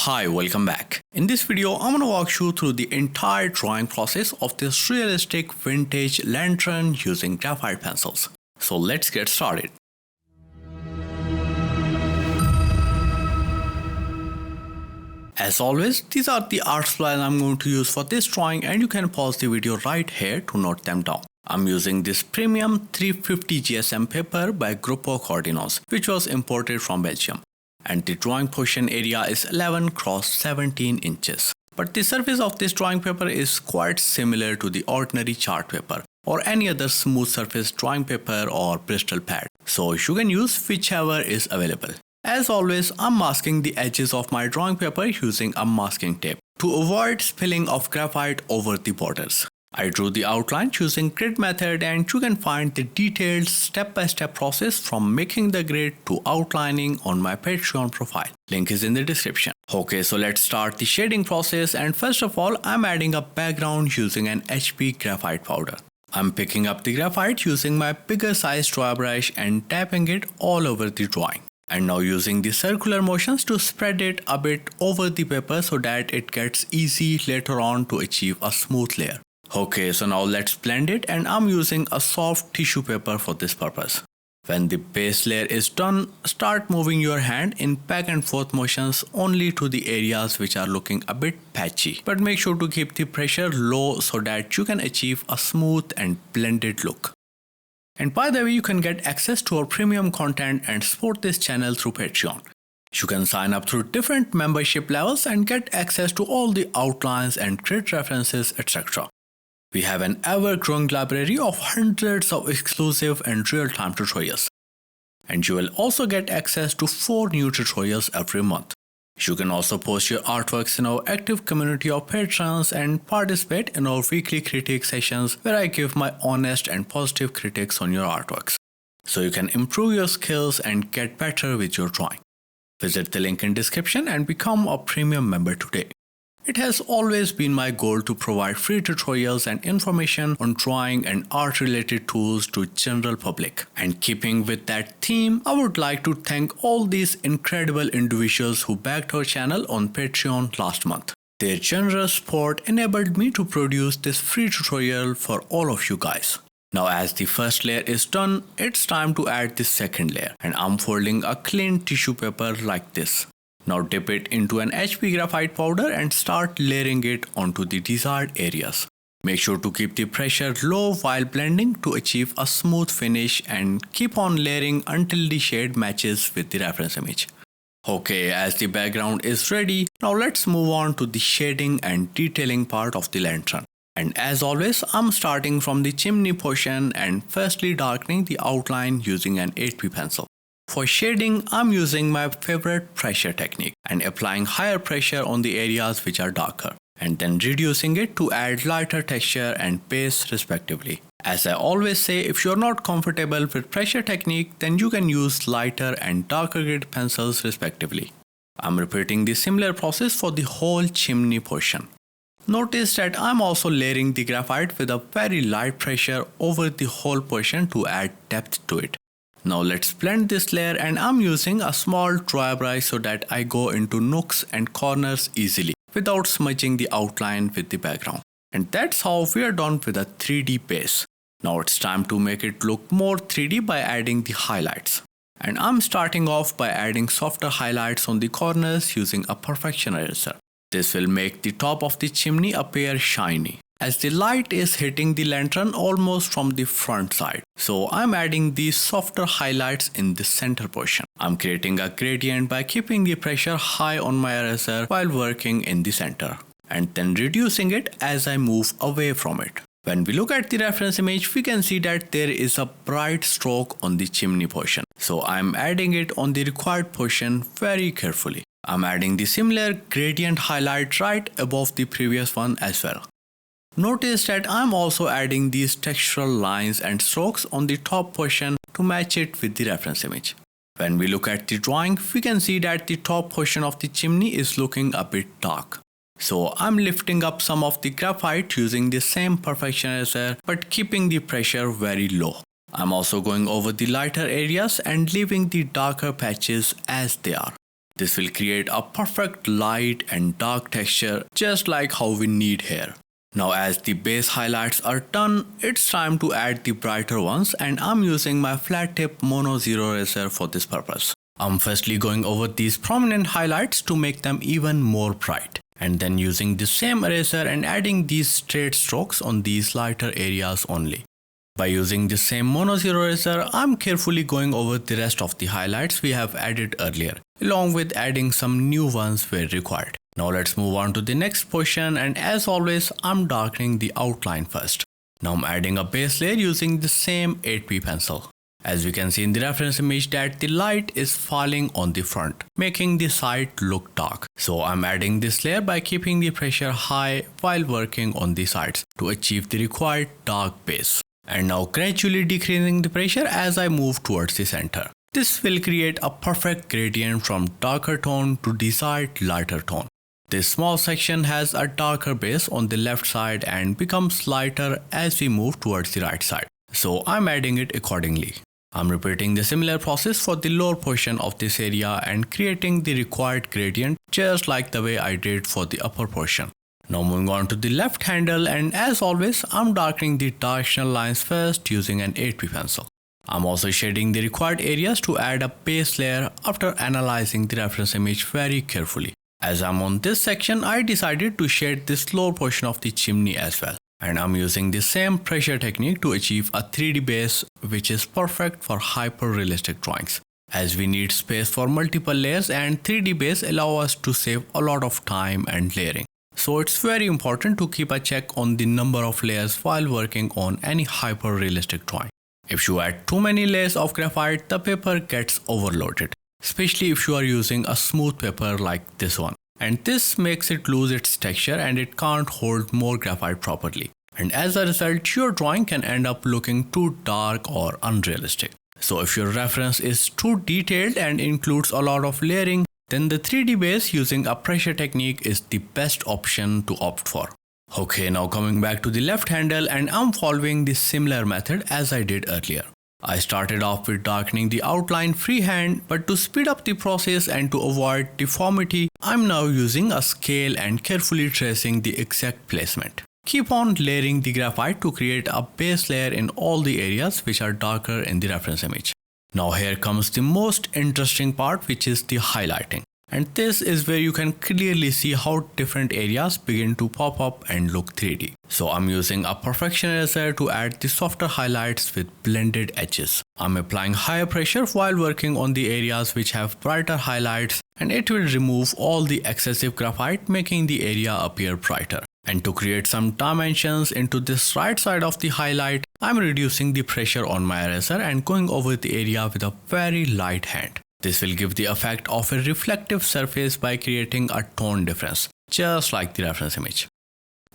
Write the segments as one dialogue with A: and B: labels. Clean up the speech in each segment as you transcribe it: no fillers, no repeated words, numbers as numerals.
A: Hi, welcome back. In this video, I'm gonna walk you through the entire drawing process of this realistic vintage lantern using graphite pencils. So let's get started. As always, these are the art supplies I'm going to use for this drawing, and you can pause the video right here to note them down. I'm using this premium 350 GSM paper by Grupo Cordinos, which was imported from Belgium. And the drawing portion area is 11 x 17 inches. But the surface of this drawing paper is quite similar to the ordinary chart paper or any other smooth surface drawing paper or Bristol pad. So you can use whichever is available. As always, I'm masking the edges of my drawing paper using a masking tape to avoid spilling of graphite over the borders. I drew the outline using grid method, and you can find the detailed step-by-step process from making the grid to outlining on my Patreon profile. Link is in the description. Okay, so let's start the shading process, and first of all, I'm adding a background using an HP graphite powder. I'm picking up the graphite using my bigger size draw brush and tapping it all over the drawing. And now using the circular motions to spread it a bit over the paper so that it gets easy later on to achieve a smooth layer. Okay, so now let's blend it, and I'm using a soft tissue paper for this purpose. When the base layer is done, start moving your hand in back and forth motions only to the areas which are looking a bit patchy. But make sure to keep the pressure low so that you can achieve a smooth and blended look. And by the way, you can get access to our premium content and support this channel through Patreon. You can sign up through different membership levels and get access to all the outlines and grid references, etc. We have an ever-growing library of hundreds of exclusive and real-time tutorials. And you will also get access to 4 new tutorials every month. You can also post your artworks in our active community of patrons and participate in our weekly critique sessions where I give my honest and positive critiques on your artworks. So you can improve your skills and get better with your drawing. Visit the link in description and become a premium member today. It has always been my goal to provide free tutorials and information on drawing and art related tools to general public. And keeping with that theme, I would like to thank all these incredible individuals who backed our channel on Patreon last month. Their generous support enabled me to produce this free tutorial for all of you guys. Now as the first layer is done, it's time to add the second layer, and I'm folding a clean tissue paper like this. Now dip it into an HP graphite powder and start layering it onto the desired areas. Make sure to keep the pressure low while blending to achieve a smooth finish, and keep on layering until the shade matches with the reference image. Okay, as the background is ready, now let's move on to the shading and detailing part of the lantern. And as always, I'm starting from the chimney portion and firstly darkening the outline using an 8B pencil. For shading, I'm using my favorite pressure technique and applying higher pressure on the areas which are darker, and then reducing it to add lighter texture and base respectively. As I always say, if you're not comfortable with pressure technique, then you can use lighter and darker grade pencils respectively. I'm repeating the similar process for the whole chimney portion. Notice that I'm also layering the graphite with a very light pressure over the whole portion to add depth to it. Now let's blend this layer, and I'm using a small dry brush so that I go into nooks and corners easily without smudging the outline with the background. And that's how we are done with a 3D base. Now it's time to make it look more 3D by adding the highlights. And I'm starting off by adding softer highlights on the corners using a perfection eraser. This will make the top of the chimney appear shiny, as the light is hitting the lantern almost from the front side. So I'm adding these softer highlights in the center portion. I'm creating a gradient by keeping the pressure high on my eraser while working in the center, and then reducing it as I move away from it. When we look at the reference image, we can see that there is a bright stroke on the chimney portion. So I'm adding it on the required portion very carefully. I'm adding the similar gradient highlight right above the previous one as well. Notice that I'm also adding these textural lines and strokes on the top portion to match it with the reference image. When we look at the drawing, we can see that the top portion of the chimney is looking a bit dark. So I'm lifting up some of the graphite using the same perfection eraser but keeping the pressure very low. I'm also going over the lighter areas and leaving the darker patches as they are. This will create a perfect light and dark texture just like how we need here. Now as the base highlights are done, it's time to add the brighter ones, and I'm using my flat tip Mono Zero Eraser for this purpose. I'm firstly going over these prominent highlights to make them even more bright, and then using the same eraser and adding these straight strokes on these lighter areas only. By using the same Mono Zero Eraser, I'm carefully going over the rest of the highlights we have added earlier, along with adding some new ones where required. Now let's move on to the next portion, and as always, I'm darkening the outline first. Now I'm adding a base layer using the same 8B pencil. As we can see in the reference image that the light is falling on the front, making the side look dark. So I'm adding this layer by keeping the pressure high while working on the sides to achieve the required dark base. And now gradually decreasing the pressure as I move towards the center. This will create a perfect gradient from darker tone to desired lighter tone. This small section has a darker base on the left side and becomes lighter as we move towards the right side. So I'm adding it accordingly. I'm repeating the similar process for the lower portion of this area and creating the required gradient just like the way I did for the upper portion. Now moving on to the left handle, and as always, I'm darkening the directional lines first using an 8B pencil. I'm also shading the required areas to add a base layer after analyzing the reference image very carefully. As I'm on this section, I decided to shade this lower portion of the chimney as well. And I'm using the same pressure technique to achieve a 3D base, which is perfect for hyper-realistic drawings. As we need space for multiple layers, and 3D base allow us to save a lot of time and layering. So it's very important to keep a check on the number of layers while working on any hyper-realistic drawing. If you add too many layers of graphite, the paper gets overloaded, especially if you are using a smooth paper like this one. And this makes it lose its texture and it can't hold more graphite properly. And as a result, your drawing can end up looking too dark or unrealistic. So if your reference is too detailed and includes a lot of layering, then the 3D base using a pressure technique is the best option to opt for. Okay, now coming back to the left handle, and I'm following the similar method as I did earlier. I started off with darkening the outline freehand, but to speed up the process and to avoid deformity, I'm now using a scale and carefully tracing the exact placement. Keep on layering the graphite to create a base layer in all the areas which are darker in the reference image. Now here comes the most interesting part, which is the highlighting. And this is where you can clearly see how different areas begin to pop up and look 3D. So I'm using a perfection eraser to add the softer highlights with blended edges. I'm applying higher pressure while working on the areas which have brighter highlights, and it will remove all the excessive graphite, making the area appear brighter. And to create some dimensions into this right side of the highlight, I'm reducing the pressure on my eraser and going over the area with a very light hand. This will give the effect of a reflective surface by creating a tone difference, just like the reference image.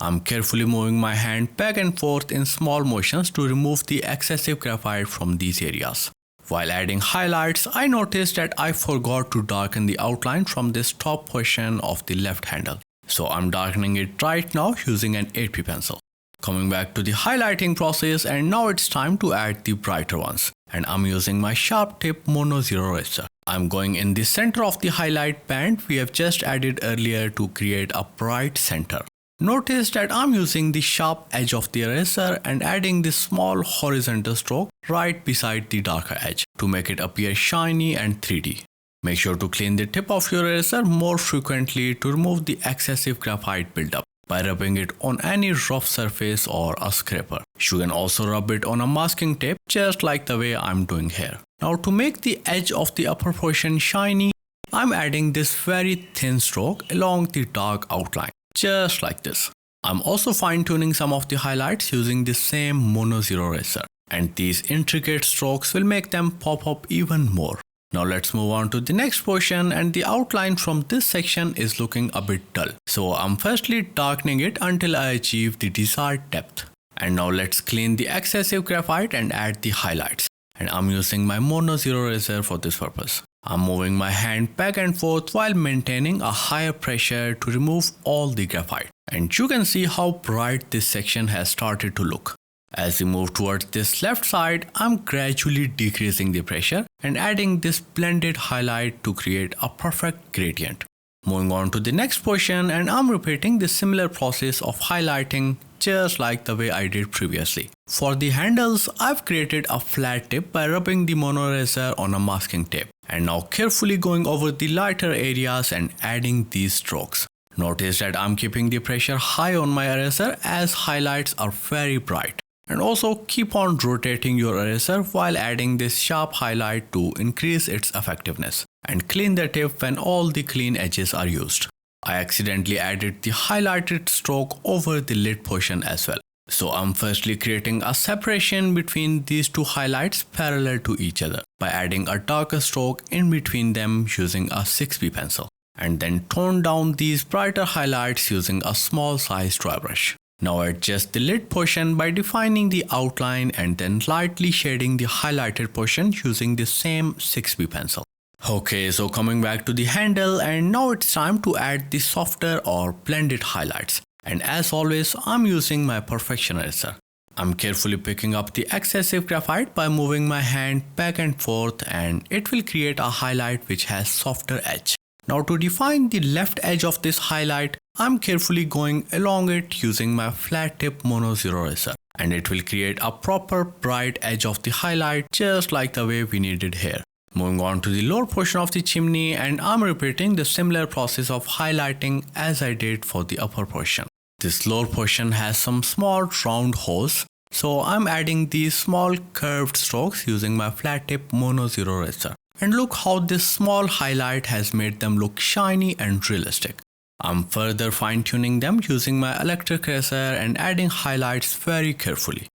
A: I'm carefully moving my hand back and forth in small motions to remove the excessive graphite from these areas. While adding highlights, I noticed that I forgot to darken the outline from this top portion of the left handle. So I'm darkening it right now using an 8B pencil. Coming back to the highlighting process, and now it's time to add the brighter ones. And I'm using my sharp tip Mono Zero Eraser. I'm going in the center of the highlight band we have just added earlier to create a bright center. Notice that I'm using the sharp edge of the eraser and adding this small horizontal stroke right beside the darker edge to make it appear shiny and 3D. Make sure to clean the tip of your eraser more frequently to remove the excessive graphite buildup by rubbing it on any rough surface or a scraper. You can also rub it on a masking tape just like the way I'm doing here. Now to make the edge of the upper portion shiny, I'm adding this very thin stroke along the dark outline, just like this. I'm also fine-tuning some of the highlights using the same Mono Zero Eraser, and these intricate strokes will make them pop up even more. Now let's move on to the next portion, and the outline from this section is looking a bit dull. So I'm firstly darkening it until I achieve the desired depth. And now let's clean the excessive graphite and add the highlights. And I'm using my Mono Zero Eraser for this purpose. I'm moving my hand back and forth while maintaining a higher pressure to remove all the graphite. And you can see how bright this section has started to look. As we move towards this left side, I'm gradually decreasing the pressure and adding this blended highlight to create a perfect gradient. Moving on to the next portion, and I'm repeating the similar process of highlighting just like the way I did previously. For the handles, I've created a flat tip by rubbing the mono eraser on a masking tape, and now carefully going over the lighter areas and adding these strokes. Notice that I'm keeping the pressure high on my eraser as highlights are very bright. And also keep on rotating your eraser while adding this sharp highlight to increase its effectiveness. And clean the tip when all the clean edges are used. I accidentally added the highlighted stroke over the lid portion as well. So I'm firstly creating a separation between these two highlights parallel to each other by adding a darker stroke in between them using a 6B pencil. And then tone down these brighter highlights using a small size dry brush. Now adjust the lid portion by defining the outline and then lightly shading the highlighted portion using the same 6B pencil. Okay, so coming back to the handle, and now it's time to add the softer or blended highlights. And as always, I'm using my Perfection Eraser. I'm carefully picking up the excessive graphite by moving my hand back and forth, and it will create a highlight which has softer edge. Now to define the left edge of this highlight, I'm carefully going along it using my flat tip mono zero eraser, and it will create a proper bright edge of the highlight just like the way we needed here. Moving on to the lower portion of the chimney, and I'm repeating the similar process of highlighting as I did for the upper portion. This lower portion has some small round holes, so I'm adding these small curved strokes using my flat tip mono zero eraser. And look how this small highlight has made them look shiny and realistic. I'm further fine-tuning them using my electric eraser and adding highlights very carefully.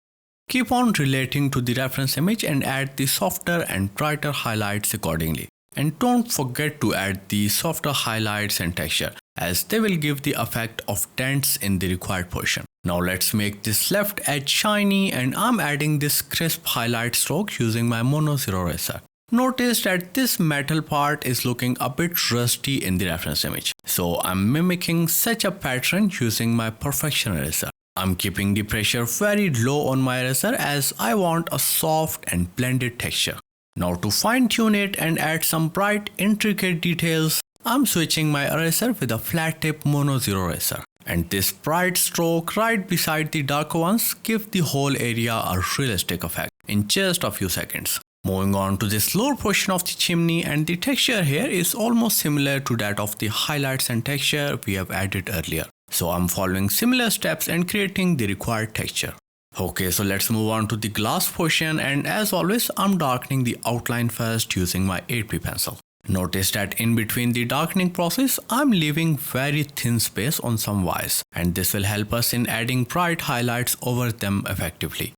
A: Keep on relating to the reference image and add the softer and brighter highlights accordingly. And don't forget to add the softer highlights and texture, as they will give the effect of dents in the required portion. Now let's make this left edge shiny, and I'm adding this crisp highlight stroke using my mono zero eraser. Notice that this metal part is looking a bit rusty in the reference image. So I'm mimicking such a pattern using my Perfection Eraser. I'm keeping the pressure very low on my eraser as I want a soft and blended texture. Now to fine tune it and add some bright intricate details, I'm switching my eraser with a flat tip mono zero eraser. And this bright stroke right beside the darker ones give the whole area a realistic effect in just a few seconds. Moving on to this lower portion of the chimney, and the texture here is almost similar to that of the highlights and texture we have added earlier. So I'm following similar steps and creating the required texture. Okay, so let's move on to the glass portion, and as always I'm darkening the outline first using my 8B pencil. Notice that in between the darkening process I'm leaving very thin space on some wires, and this will help us in adding bright highlights over them effectively.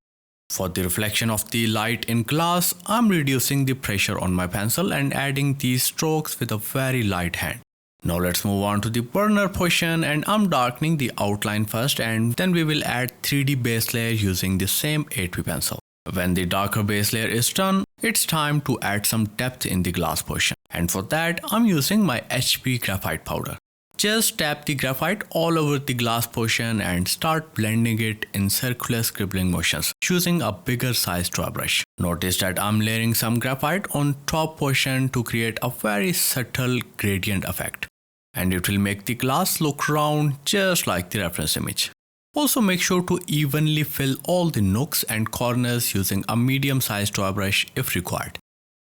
A: For the reflection of the light in glass, I'm reducing the pressure on my pencil and adding these strokes with a very light hand. Now let's move on to the burner portion, and I'm darkening the outline first, and then we will add 3D base layer using the same 8B pencil. When the darker base layer is done, it's time to add some depth in the glass portion, and for that I'm using my HB graphite powder. Just tap the graphite all over the glass portion and start blending it in circular scribbling motions using a bigger size dry brush. Notice that I'm layering some graphite on top portion to create a very subtle gradient effect, and it will make the glass look round just like the reference image. Also make sure to evenly fill all the nooks and corners using a medium sized dry brush if required.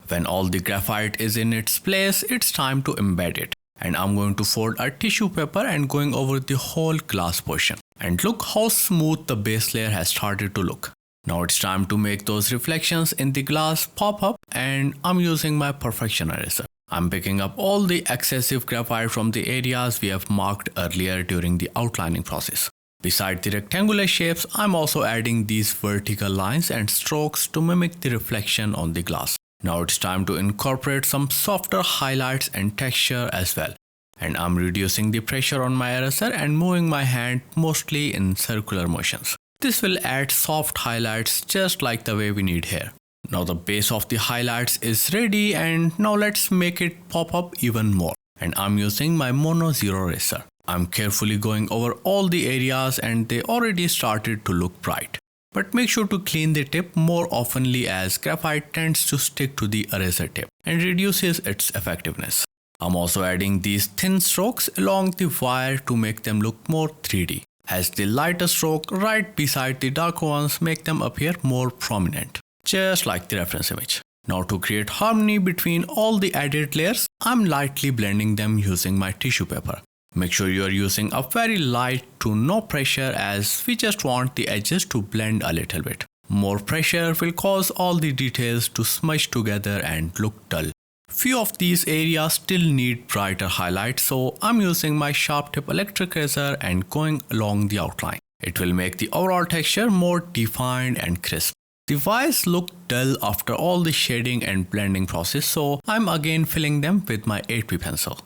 A: When all the graphite is in its place, it's time to embed it. And I'm going to fold a tissue paper and going over the whole glass portion. And look how smooth the base layer has started to look. Now it's time to make those reflections in the glass pop up, and I'm using my Perfection Eraser. I'm picking up all the excessive graphite from the areas we have marked earlier during the outlining process. Beside the rectangular shapes, I'm also adding these vertical lines and strokes to mimic the reflection on the glass. Now it's time to incorporate some softer highlights and texture as well. And I'm reducing the pressure on my eraser and moving my hand mostly in circular motions. This will add soft highlights just like the way we need here. Now the base of the highlights is ready, and now let's make it pop up even more. And I'm using my mono zero eraser. I'm carefully going over all the areas and they already started to look bright. But make sure to clean the tip more oftenly as graphite tends to stick to the eraser tip and reduces its effectiveness. I'm also adding these thin strokes along the wire to make them look more 3D, as the lighter stroke right beside the darker ones make them appear more prominent, just like the reference image. Now to create harmony between all the added layers, I'm lightly blending them using my tissue paper. Make sure you are using a very light to no pressure as we just want the edges to blend a little bit. More pressure will cause all the details to smudge together and look dull. Few of these areas still need brighter highlights, so I'm using my sharp tip electric razor and going along the outline. It will make the overall texture more defined and crisp. The Vise look dull after all the shading and blending process, so I'm again filling them with my 8B pencil.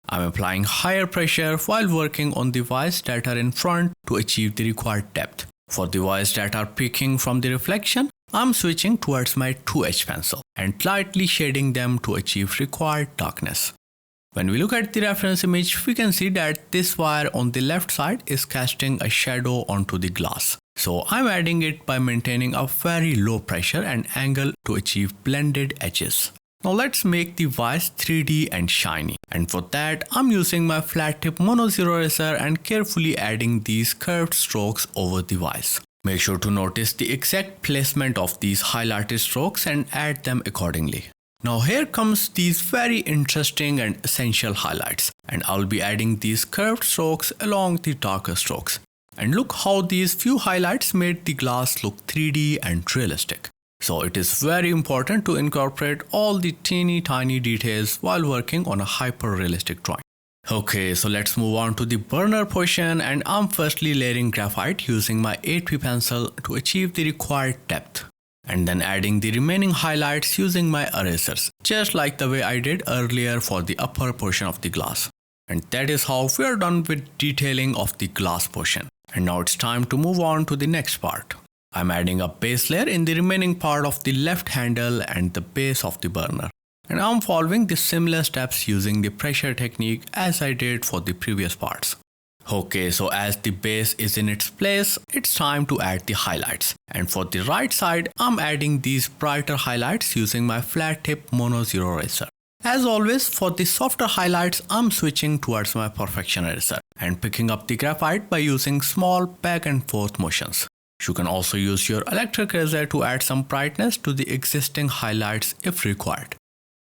A: I'm applying higher pressure while working on the Vise that are in front to achieve the required depth. For the Vise that are peeking from the reflection, I'm switching towards my 2H pencil and lightly shading them to achieve required darkness. When we look at the reference image, we can see that this wire on the left side is casting a shadow onto the glass. So I'm adding it by maintaining a very low pressure and angle to achieve blended edges. Now let's make the Vise 3D and shiny. And for that, I'm using my flat tip mono zero eraser and carefully adding these curved strokes over the Vise. Make sure to notice the exact placement of these highlighted strokes and add them accordingly. Now here comes these very interesting and essential highlights, and I'll be adding these curved strokes along the darker strokes. And look how these few highlights made the glass look 3D and realistic. So it is very important to incorporate all the teeny tiny details while working on a hyper realistic drawing. Okay, so let's move on to the burner portion, and I'm firstly layering graphite using my 8B pencil to achieve the required depth, and then adding the remaining highlights using my erasers, just like the way I did earlier for the upper portion of the glass. And that is how we are done with detailing of the glass portion. And now it's time to move on to the next part. I'm adding a base layer in the remaining part of the left handle and the base of the burner. And I'm following the similar steps using the pressure technique as I did for the previous parts. Okay, so as the base is in its place, it's time to add the highlights. And for the right side, I'm adding these brighter highlights using my flat tip mono zero eraser. As always, for the softer highlights, I'm switching towards my perfection eraser and picking up the graphite by using small back and forth motions. You can also use your electric razor to add some brightness to the existing highlights if required.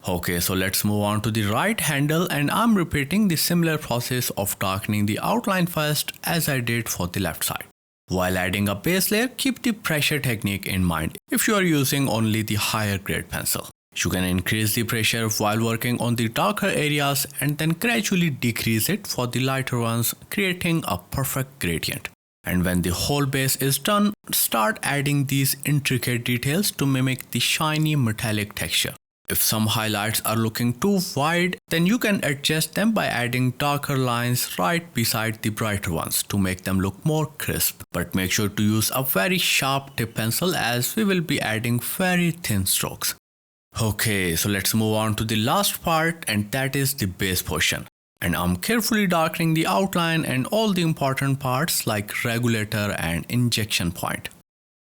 A: Okay, so let's move on to the right handle, and I'm repeating the similar process of darkening the outline first as I did for the left side. While adding a base layer, keep the pressure technique in mind if you are using only the higher grade pencil. You can increase the pressure while working on the darker areas and then gradually decrease it for the lighter ones, creating a perfect gradient. And when the whole base is done, start adding these intricate details to mimic the shiny metallic texture. If some highlights are looking too wide, then you can adjust them by adding darker lines right beside the brighter ones to make them look more crisp. But make sure to use a very sharp tip pencil as we will be adding very thin strokes. Okay, so let's move on to the last part, and that is the base portion. And I'm carefully darkening the outline and all the important parts like regulator and injection point.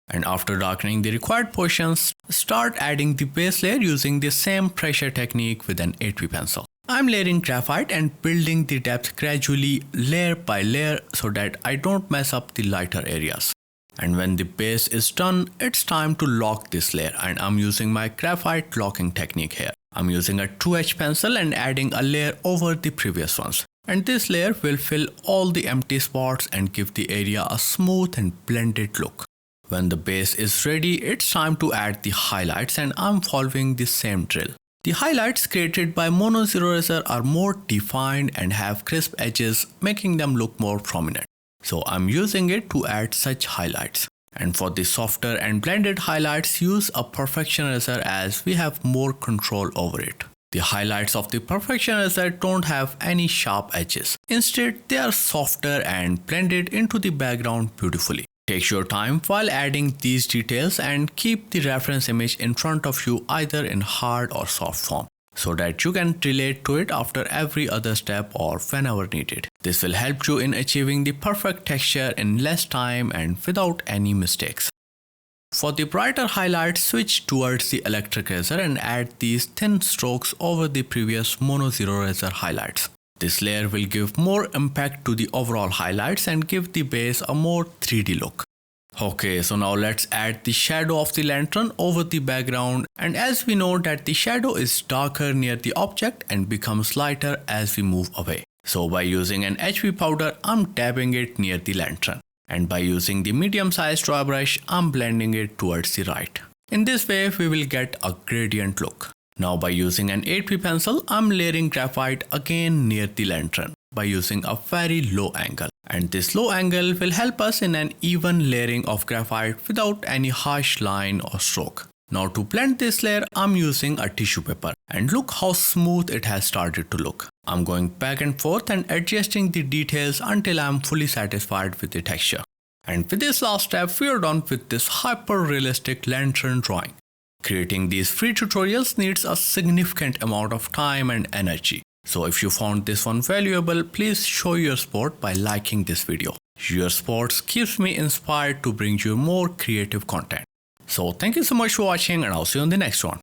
A: And after darkening the required portions, start adding the base layer using the same pressure technique with an 8B pencil. I'm layering graphite and building the depth gradually layer by layer so that I don't mess up the lighter areas. And when the base is done, it's time to lock this layer, and I'm using my graphite locking technique here. I'm using a 2H pencil and adding a layer over the previous ones. And this layer will fill all the empty spots and give the area a smooth and blended look. When the base is ready, it's time to add the highlights, and I'm following the same drill. The highlights created by mono zero eraser are more defined and have crisp edges, making them look more prominent. So I'm using it to add such highlights. And for the softer and blended highlights, use a perfection eraser as we have more control over it. The highlights of the perfection eraser don't have any sharp edges. Instead, they are softer and blended into the background beautifully. Take your time while adding these details and keep the reference image in front of you either in hard or soft form, so that you can relate to it after every other step or whenever needed. This will help you in achieving the perfect texture in less time and without any mistakes. For the brighter highlights, switch towards the electric razor and add these thin strokes over the previous mono zero razor highlights. This layer will give more impact to the overall highlights and give the base a more 3D look. Okay, so now let's add the shadow of the lantern over the background, and as we know that the shadow is darker near the object and becomes lighter as we move away. So by using an HB powder, I'm dabbing it near the lantern, and by using the medium-sized draw brush, I'm blending it towards the right. In this way, we will get a gradient look. Now by using an 8B pencil, I'm layering graphite again near the lantern by using a very low angle. And this low angle will help us in an even layering of graphite without any harsh line or stroke. Now to blend this layer, I'm using a tissue paper, and look how smooth it has started to look. I'm going back and forth and adjusting the details until I'm fully satisfied with the texture. And with this last step, we are done with this hyper-realistic lantern drawing. Creating these free tutorials needs a significant amount of time and energy. So if you found this one valuable, please show your support by liking this video. Your support keeps me inspired to bring you more creative content. So thank you so much for watching, and I'll see you on the next one.